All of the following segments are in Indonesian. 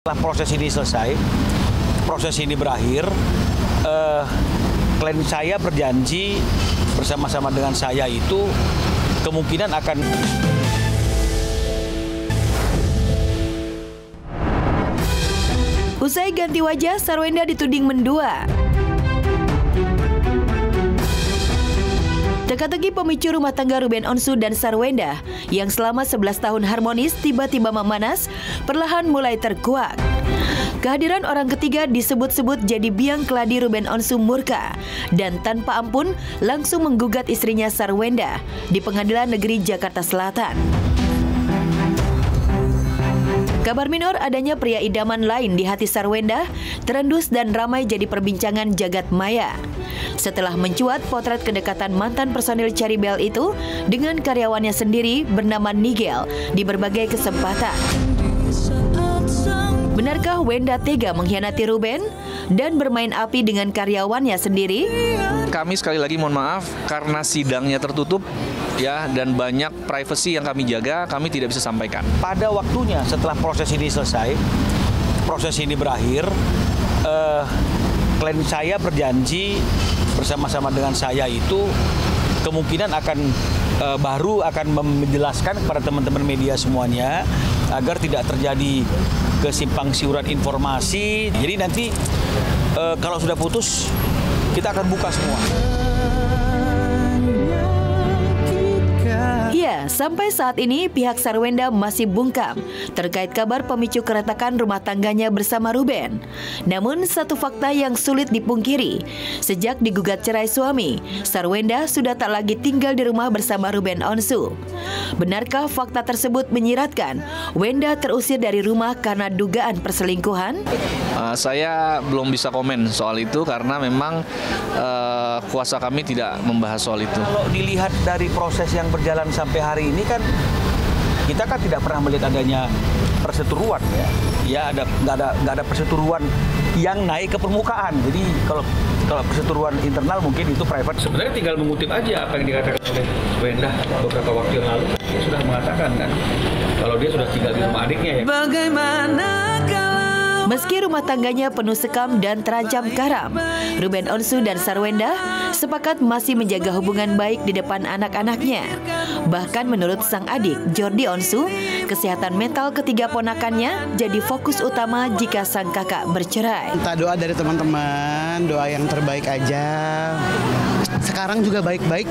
Setelah proses ini selesai, proses ini berakhir, klien saya berjanji bersama-sama dengan saya itu kemungkinan akan... Usai ganti wajah, Sarwenda dituding mendua. Teka-teki pemicu rumah tangga Ruben Onsu dan Sarwenda yang selama 11 tahun harmonis tiba-tiba memanas, perlahan mulai terkuak. Kehadiran orang ketiga disebut-sebut jadi biang keladi Ruben Onsu murka dan tanpa ampun langsung menggugat istrinya Sarwenda di Pengadilan Negeri Jakarta Selatan. Kabar minor adanya pria idaman lain di hati Sarwenda terendus dan ramai jadi perbincangan jagat maya. Setelah mencuat potret kedekatan mantan personil Caribel itu dengan karyawannya sendiri bernama Nigel di berbagai kesempatan. Benarkah Wenda tega mengkhianati Ruben dan bermain api dengan karyawannya sendiri? Kami sekali lagi mohon maaf karena sidangnya tertutup ya, dan banyak privasi yang kami jaga, kami tidak bisa sampaikan. Pada waktunya setelah proses ini selesai, proses ini berakhir, klien saya berjanji bersama-sama dengan saya itu kemungkinan baru akan menjelaskan kepada teman-teman media semuanya agar tidak terjadi kesimpang siuran informasi. Jadi nanti kalau sudah putus kita akan buka semua. Ya, sampai saat ini pihak Sarwenda masih bungkam terkait kabar pemicu keretakan rumah tangganya bersama Ruben. Namun satu fakta yang sulit dipungkiri, sejak digugat cerai suami, Sarwenda sudah tak lagi tinggal di rumah bersama Ruben Onsu. Benarkah fakta tersebut menyiratkan Wenda terusir dari rumah karena dugaan perselingkuhan? Saya belum bisa komen soal itu karena memang kuasa kami tidak membahas soal itu. Kalau dilihat dari proses yang berjalan sampai hari ini kan kita kan tidak pernah melihat adanya perseteruan ya. Ya nggak ada perseteruan yang naik ke permukaan. Jadi kalau perseteruan internal mungkin itu private. Sebenarnya tinggal mengutip aja apa yang dikatakan oleh Wenda beberapa waktu yang lalu. Dia sudah mengatakan kan kalau dia sudah tinggal di rumah adiknya ya. Meski rumah tangganya penuh sekam dan terancam karam, Ruben Onsu dan Sarwenda sepakat masih menjaga hubungan baik di depan anak-anaknya. Bahkan menurut sang adik, Jordi Onsu, kesehatan mental ketiga ponakannya jadi fokus utama jika sang kakak bercerai. Minta doa dari teman-teman, doa yang terbaik aja. Sekarang juga baik-baik,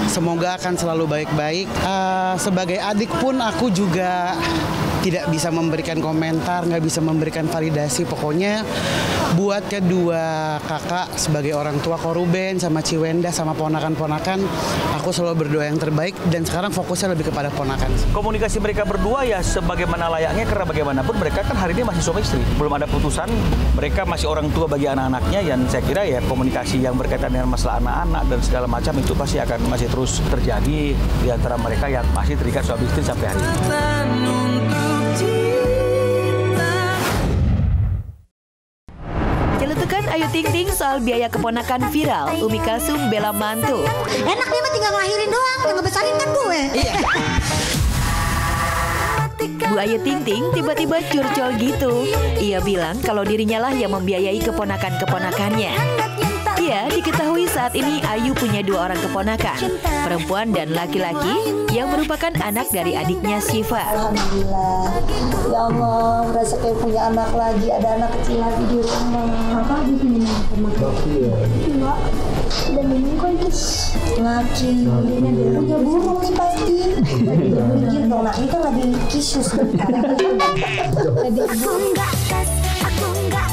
semoga akan selalu baik-baik. Sebagai adik pun aku juga tidak bisa memberikan komentar, nggak bisa memberikan validasi. Pokoknya buat kedua kakak sebagai orang tua ko Ruben sama Ciwenda sama ponakan-ponakan, aku selalu berdoa yang terbaik dan sekarang fokusnya lebih kepada ponakan. Komunikasi mereka berdua ya sebagaimana layaknya karena bagaimanapun mereka kan hari ini masih suami istri. Belum ada putusan, mereka masih orang tua bagi anak-anaknya dan saya kira ya komunikasi yang berkaitan dengan masalah anak-anak dan segala macam itu pasti akan masih terus terjadi di antara mereka yang masih terikat suami istri sampai hari ini. Celutukan Ayu Ting Ting soal biaya keponakan viral, Umi Kalsum bela mantu. Enak dia mah tinggal ngelahirin doang, yang ngebesarin kan gue. Iya. Bu Ayu Ting Ting tiba-tiba curcol gitu. Ia bilang kalau dirinya lah yang membiayai keponakan-keponakannya. Iya, diketahui saat ini Ayu punya 2 orang keponakan, perempuan dan laki-laki yang merupakan anak dari adiknya Syifa. Alhamdulillah, ya Allah, merasa kayak punya anak lagi, ada anak kecil lagi di rumah. Apa di sini? Enggak, udah minum kok itu. Ngakin, ini dia punya burung nih pasti. Mikir dong, nah ini kan lagi kisus.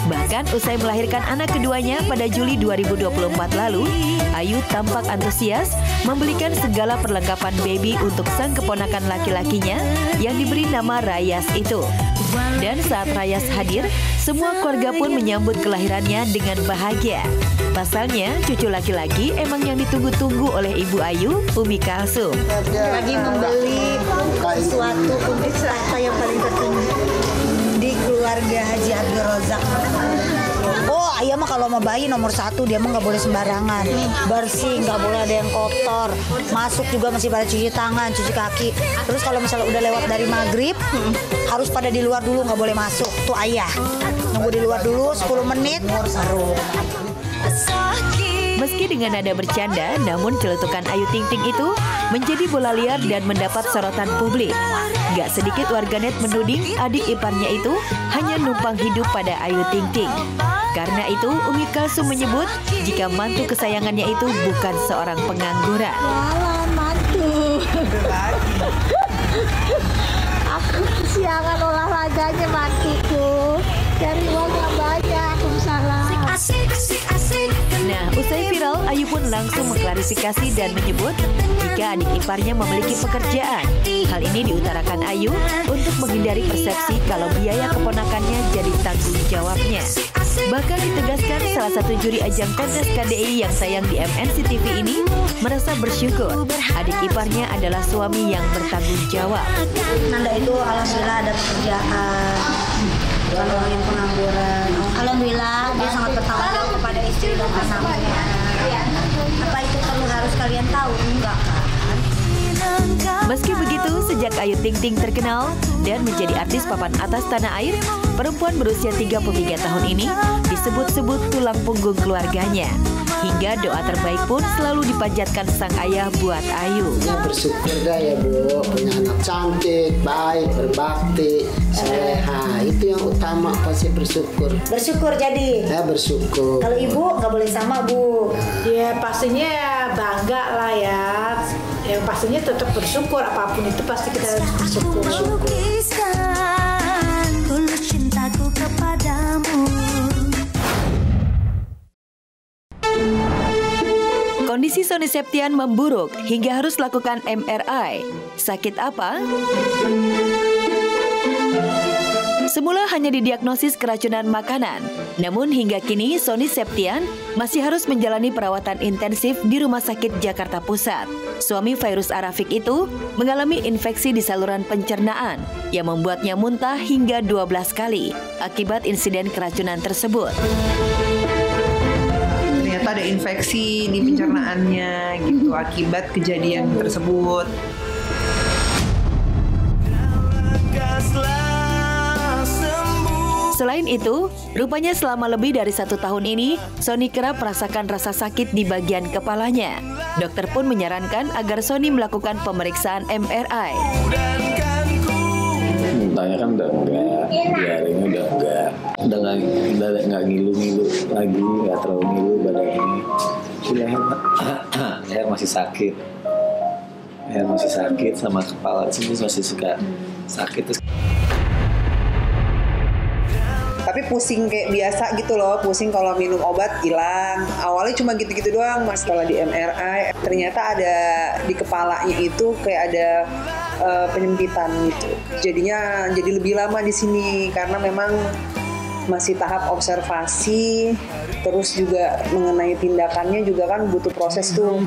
Bahkan usai melahirkan anak keduanya pada Juli 2024 lalu, Ayu tampak antusias membelikan segala perlengkapan baby untuk sang keponakan laki-lakinya yang diberi nama Rayas itu. Dan saat Rayas hadir, semua keluarga pun menyambut kelahirannya dengan bahagia. Pasalnya, cucu laki-laki emang yang ditunggu-tunggu oleh Ibu Ayu, Umi Kalsum. Lagi membeli sesuatu untuk saya yang paling tertinggi di keluarga Haji Abdul Razak. Oh, ayah mah kalau mau bayi nomor 1 dia mah nggak boleh sembarangan. Bersih, nggak boleh ada yang kotor. Masuk juga masih pada cuci tangan, cuci kaki. Terus kalau misalnya udah lewat dari maghrib, harus pada di luar dulu, nggak boleh masuk. Tuh ayah, nunggu di luar dulu 10 menit, baru. Meski dengan nada bercanda, namun celetukan Ayu Ting Ting itu menjadi bola liar dan mendapat sorotan publik. Gak sedikit warganet menuding adik iparnya itu hanya numpang hidup pada Ayu Ting Ting. Karena itu, Umi Kalsum menyebut jika mantu kesayangannya itu bukan seorang pengangguran. Jalan mantu. Aku kesiangan olahraganya mantuku. Cari uang yang banyak, aku salah. Nah, usai viral, Ayu pun langsung mengklarifikasi dan menyebut jika adik iparnya memiliki pekerjaan. Hal ini diutarakan Ayu untuk menghindari persepsi kalau biaya keponakannya jadi tanggung jawabnya. Bahkan ditegaskan salah satu juri ajang kontes KDI yang sayang di MNC TV ini merasa bersyukur adik iparnya adalah suami yang bertanggung jawab. Nanda itu alhamdulillah ada pekerjaan. Kalau yang pengangguran, alhamdulillah dia sangat bertanggung jawab kepada istri dan anaknya. Apa itu perlu harus kalian tahu? Enggak kan? Meski begitu, sejak Ayu Ting Ting terkenal dan menjadi artis papan atas tanah air, perempuan berusia 33 tahun ini disebut-sebut tulang punggung keluarganya. Hingga doa terbaik pun selalu dipanjatkan sang ayah buat Ayu. Ya bersyukur dah ya Bu, punya anak cantik, baik, berbakti, soleha. Itu yang utama, pasti bersyukur. Bersyukur jadi. Ya bersyukur. Kalau ibu nggak boleh sama Bu. Ya pastinya bangga lah ya. Yang pastinya tetap bersyukur, apapun itu pasti kita harus bersyukur. Cintaku kepadamu. Kondisi Sony Septian memburuk hingga harus lakukan MRI. Sakit apa? Semula hanya didiagnosis keracunan makanan. Namun hingga kini Sony Septian masih harus menjalani perawatan intensif di Rumah Sakit Jakarta Pusat. Suami Fairuz Arafik itu mengalami infeksi di saluran pencernaan yang membuatnya muntah hingga 12 kali akibat insiden keracunan tersebut. Ternyata ada infeksi di pencernaannya gitu akibat kejadian tersebut. Selain itu, rupanya selama lebih dari 1 tahun ini, Sony kerap merasakan rasa sakit di bagian kepalanya. Dokter pun menyarankan agar Sony melakukan pemeriksaan MRI. Muntahnya kan udah enggak, diarenya udah nggak ngilu-ngilu lagi, nggak terlalu ngilu badannya. Leher masih sakit, sama kepala sini masih suka sakit terus. Tapi pusing kayak biasa gitu loh, pusing kalau minum obat hilang. Awalnya cuma gitu-gitu doang, mas. Setelah di MRI ternyata ada di kepalanya itu kayak ada penyempitan gitu. Jadinya jadi lebih lama di sini karena memang masih tahap observasi. Terus juga mengenai tindakannya juga kan butuh proses tuh.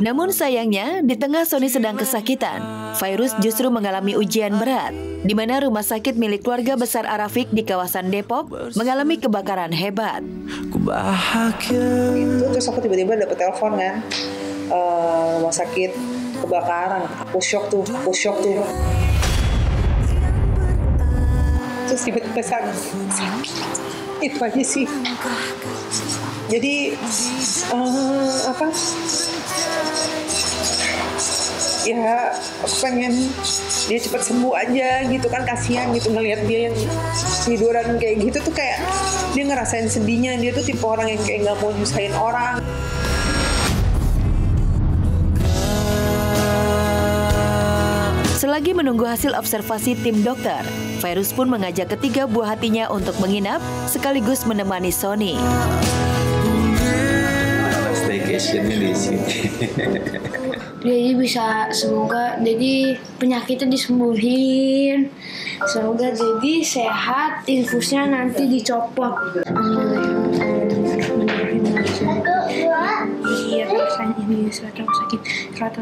Namun sayangnya, di tengah Sony sedang kesakitan, Fairuz justru mengalami ujian berat, di mana rumah sakit milik keluarga besar Arafik di kawasan Depok mengalami kebakaran hebat. Gitu, terus aku tiba-tiba dapet telepon kan, rumah sakit kebakaran. Aku shock tuh. Terus tiba-tiba sakit. Itu aja sih. Jadi ya aku pengen dia cepat sembuh aja gitu kan, kasihan gitu ngelihat dia yang tiduran kayak gitu tuh, kayak dia ngerasain sedihnya. Dia tuh tipe orang yang kayak nggak mau nyusahin orang. Selagi menunggu hasil observasi tim dokter, Fairuz pun mengajak ketiga buah hatinya untuk menginap sekaligus menemani Sony. Staycationnya di sini. Jadi bisa, semoga jadi penyakitnya disembuhin, semoga jadi sehat, infusnya nanti dicopot. Iya, rasanya ini serata sakit, serata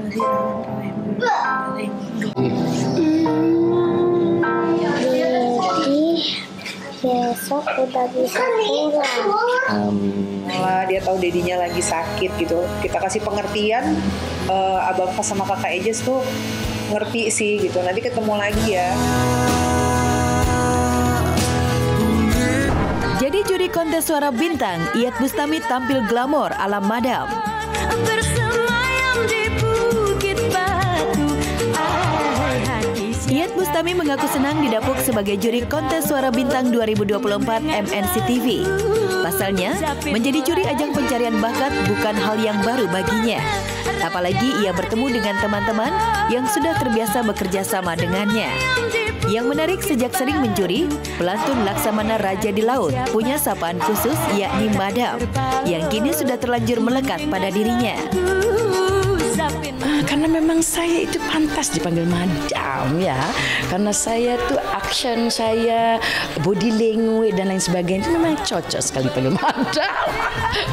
besok udah bisa pulang. Lah dia tahu dedinya lagi sakit gitu. Kita kasih pengertian, abang sama kakak Ejes tuh ngerti sih gitu. Nanti ketemu lagi ya. Jadi juri kontes suara bintang, Iyeth Bustami tampil glamor ala Madam. Iyeth Bustami mengaku senang didapuk sebagai juri kontes suara bintang 2024 MNC TV. Pasalnya, menjadi juri ajang pencarian bakat bukan hal yang baru baginya. Apalagi ia bertemu dengan teman-teman yang sudah terbiasa bekerja sama dengannya. Yang menarik sejak sering menjuri, pelantun Laksamana Raja di Laut punya sapaan khusus yakni Madam, yang kini sudah terlanjur melekat pada dirinya. Karena memang saya itu pantas dipanggil Madam ya. Karena saya tuh action saya, body language dan lain sebagainya itu memang cocok sekali panggil Madam.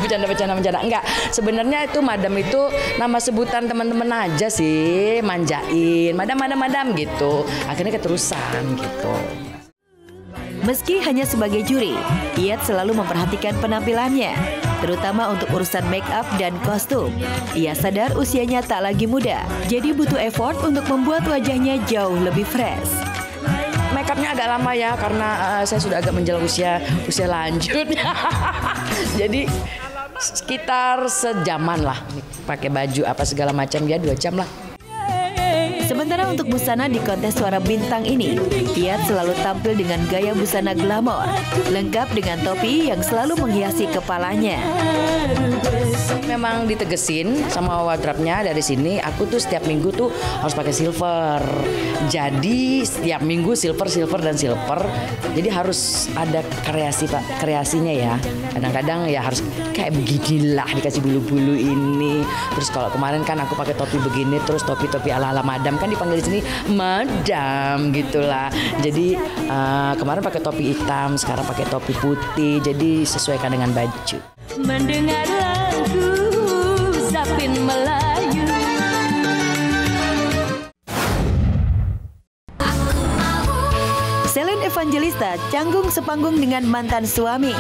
Bercanda. Enggak, sebenarnya itu Madam itu nama sebutan teman-teman aja sih, manjain. Madam gitu. Akhirnya keterusan gitu. Meski hanya sebagai juri, Iyeth selalu memperhatikan penampilannya, terutama untuk urusan make up dan kostum. Ia sadar usianya tak lagi muda, jadi butuh effort untuk membuat wajahnya jauh lebih fresh. Make upnya agak lama ya, karena saya sudah agak menjelang usia lanjut. Jadi sekitar sejaman lah, pakai baju apa segala macam ya 2 jam lah. Sementara untuk busana di kontes suara bintang ini, Iyeth selalu tampil dengan gaya busana glamor, lengkap dengan topi yang selalu menghiasi kepalanya. Memang ditegesin sama wardrobe-nya dari sini, aku tuh setiap minggu tuh harus pakai silver. Jadi setiap minggu silver. Jadi harus ada kreasinya ya. Kadang-kadang ya harus kayak beginilah, dikasih bulu-bulu ini. Terus kalau kemarin kan aku pakai topi begini, terus topi-topi ala-ala Madam kan dipanggil di sini Madam gitulah. Jadi kemarin pakai topi hitam, sekarang pakai topi putih. Jadi sesuaikan dengan baju. Mendengar lagu Zapin Melayu. Celine Evangelista canggung sepanggung dengan mantan suami.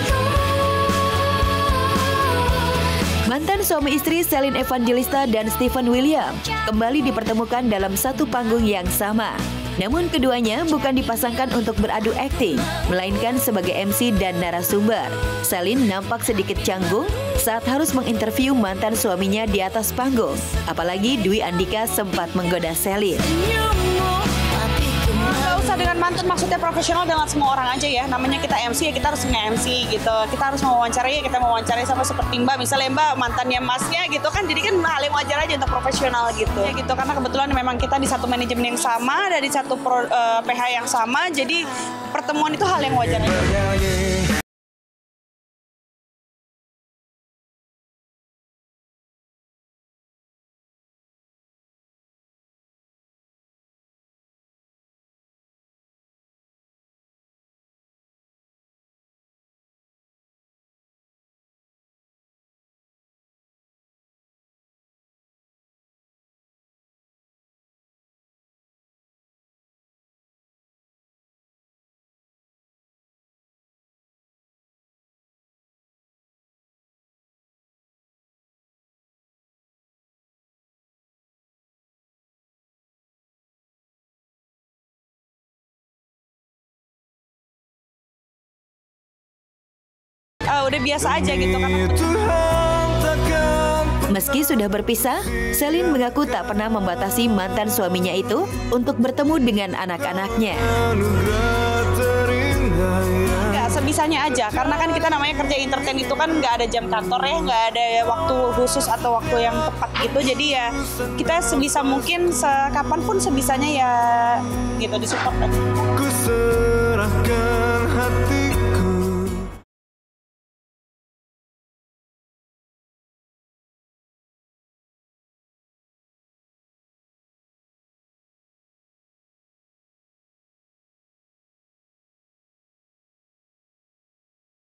Mantan suami istri Celine Evangelista dan Stephen William kembali dipertemukan dalam satu panggung yang sama. Namun keduanya bukan dipasangkan untuk beradu akting, melainkan sebagai MC dan narasumber. Celine nampak sedikit canggung saat harus menginterview mantan suaminya di atas panggung. Apalagi Dwi Andika sempat menggoda Celine. Gak usah dengan mantan, maksudnya profesional dengan semua orang aja ya. Namanya kita MC ya, kita harus nge-MC gitu. Kita harus mewawancarai ya, kita mewawancarai sama seperti Mbak. Misalnya Mbak mantannya Masnya gitu kan, jadi kan hal yang wajar aja untuk profesional gitu. Ya gitu, karena kebetulan memang kita di satu manajemen yang sama, dari satu PH yang sama, jadi pertemuan itu hal yang wajar aja. Udah biasa aja gitu kan. Meski sudah berpisah, Celine mengaku tak pernah membatasi mantan suaminya itu untuk bertemu dengan anak-anaknya. Nggak, sebisanya aja, karena kan kita namanya kerja entertain itu kan nggak ada jam kantor ya, nggak ada waktu khusus atau waktu yang tepat gitu. Jadi ya kita sebisa mungkin, kapanpun sebisanya ya gitu disupport.